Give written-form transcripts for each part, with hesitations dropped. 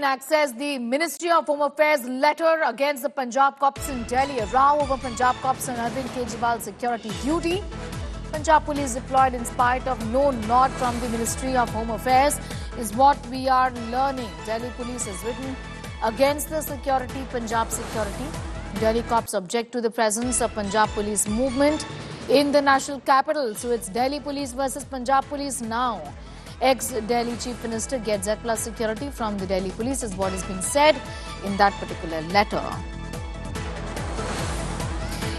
Access the Ministry of Home Affairs letter against the Punjab cops in Delhi. A row over Punjab cops and Arvind Kejriwal's security duty. Punjab police deployed in spite of no nod from the Ministry of Home Affairs is what we are learning. Delhi police has written against the security, Punjab security. Delhi cops object to the presence of Punjab police movement in the national capital. So it's Delhi police versus Punjab police now. Ex-Delhi Chief Minister gets Z+ security from the Delhi police is what is being said in that particular letter.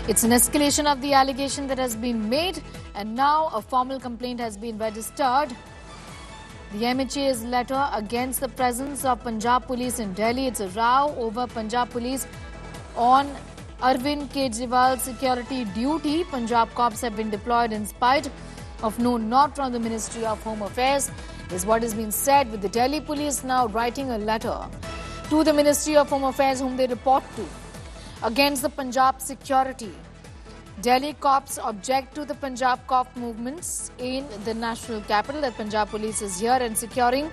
It's an escalation of the allegation that has been made and now a formal complaint has been registered. The MHA's letter against the presence of Punjab police in Delhi. It's a row over Punjab police on Arvind Kejriwal's security duty. Punjab cops have been deployed in spite of no nod from the Ministry of Home Affairs is what is being said, with the Delhi police now writing a letter to the Ministry of Home Affairs whom they report to against the Punjab security. Delhi cops object to the Punjab cop movements in the national capital that Punjab police is here and securing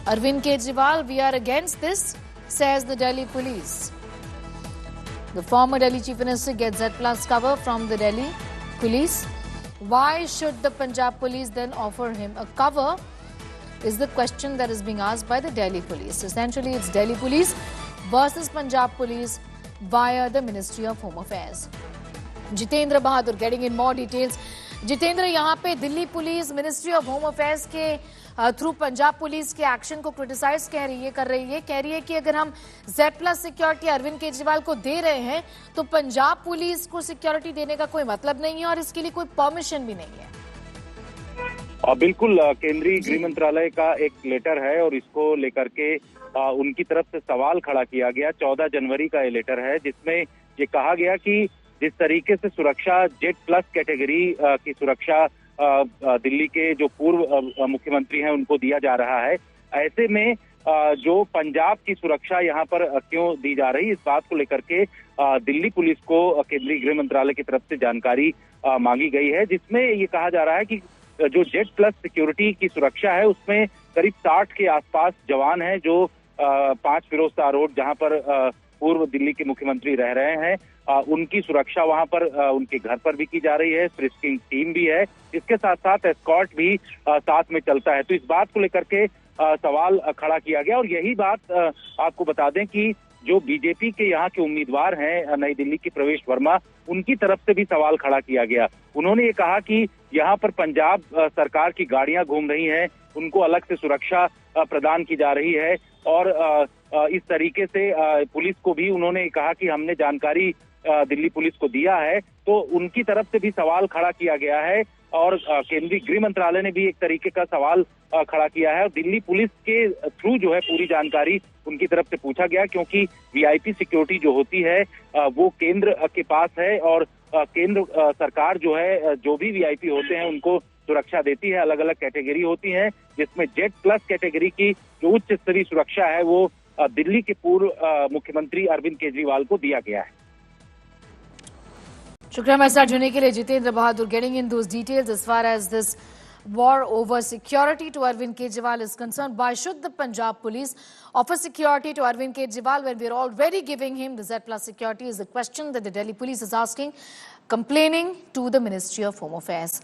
Arvind Kejriwal. We are against this, says the Delhi police. The former Delhi Chief Minister gets Z+ cover from the Delhi police. Why should the Punjab police then offer him a cover is the question that is being asked by the Delhi police. Essentially, it's Delhi police versus Punjab police via the Ministry of Home Affairs. Jitendra Bahadur getting in more details. Jitendra, यहाँ पे Delhi police ministry of home affairs के through Punjab police के action को criticise कह रही है कि अगर हम Z+ सिक्योरिटी अरविंद केजरीवाल को दे रहे हैं तो पंजाब पुलिस को सिक्योरिटी देने का कोई मतलब नहीं है और इसके लिए कोई परमिशन भी नहीं है। बिल्कुल, केंद्रीय गृह मंत्रालय का एक लेटर है और इसको लेकर के उनकी तरफ से सवाल खड़ा किया गया। 14 जनवरी का ये लेटर है जिसमें ये कहा गया कि जिस तरीके से सुरक्षा Z+ कैटेगरी की सुरक्षा दिल्ली के जो पूर्व मुख्यमंत्री हैं उनको दिया जा रहा है, ऐसे में जो पंजाब की सुरक्षा यहाँ पर क्यों दी जा रही, इस बात को लेकर के दिल्ली पुलिस को केंद्रीय गृह मंत्रालय की तरफ से जानकारी मांगी गई है, जिसमें ये कहा जा रहा है कि जो Z+ सिक्योरिटी की सुरक्षा है उसमें करीब 60 के आसपास जवान हैं जो 5 फिरोजशाह रोड जहाँ पर पूर्व दिल्ली के मुख्यमंत्री रह रहे हैं उनकी सुरक्षा वहां पर उनके घर पर भी की जा रही है। फ्रिस्किंग टीम भी है, इसके साथ साथ एस्कॉर्ट भी साथ में चलता है। तो इस बात को लेकर के सवाल खड़ा किया गया और यही बात आपको बता दें कि जो बीजेपी के यहाँ के उम्मीदवार हैं नई दिल्ली के प्रवेश वर्मा, उनकी तरफ से भी सवाल खड़ा किया गया। उन्होंने ये कहा कि यहाँ पर पंजाब सरकार की गाड़ियां घूम रही हैं, उनको अलग से सुरक्षा प्रदान की जा रही है और इस तरीके से पुलिस को भी उन्होंने कहा कि हमने जानकारी दिल्ली पुलिस को दिया है, तो उनकी तरफ से भी सवाल खड़ा किया गया है और केंद्रीय गृह मंत्रालय ने भी एक तरीके का सवाल खड़ा किया है और दिल्ली पुलिस के थ्रू जो है पूरी जानकारी उनकी तरफ से पूछा गया, क्योंकि वीआईपी सिक्योरिटी जो होती है वो केंद्र के पास है और केंद्र सरकार जो है जो भी वीआईपी होते हैं उनको सुरक्षा देती है। अलग अलग कैटेगरी होती है जिसमें Z+ कैटेगरी की जो उच्च स्तरीय सुरक्षा है वो दिल्ली के पूर्व मुख्यमंत्री अरविंद केजरीवाल को दिया गया है। शुक्रिया हमारे साथ जुड़ने के लिए Jitendra Bahadur. Getting in those details as far as this war over security to Arvind Kejriwal is concerned. Why should the Punjab police offer security to Arvind Kejriwal when we are already giving him the Z+ security is the question that the Delhi police is asking, complaining to the Ministry of Home Affairs.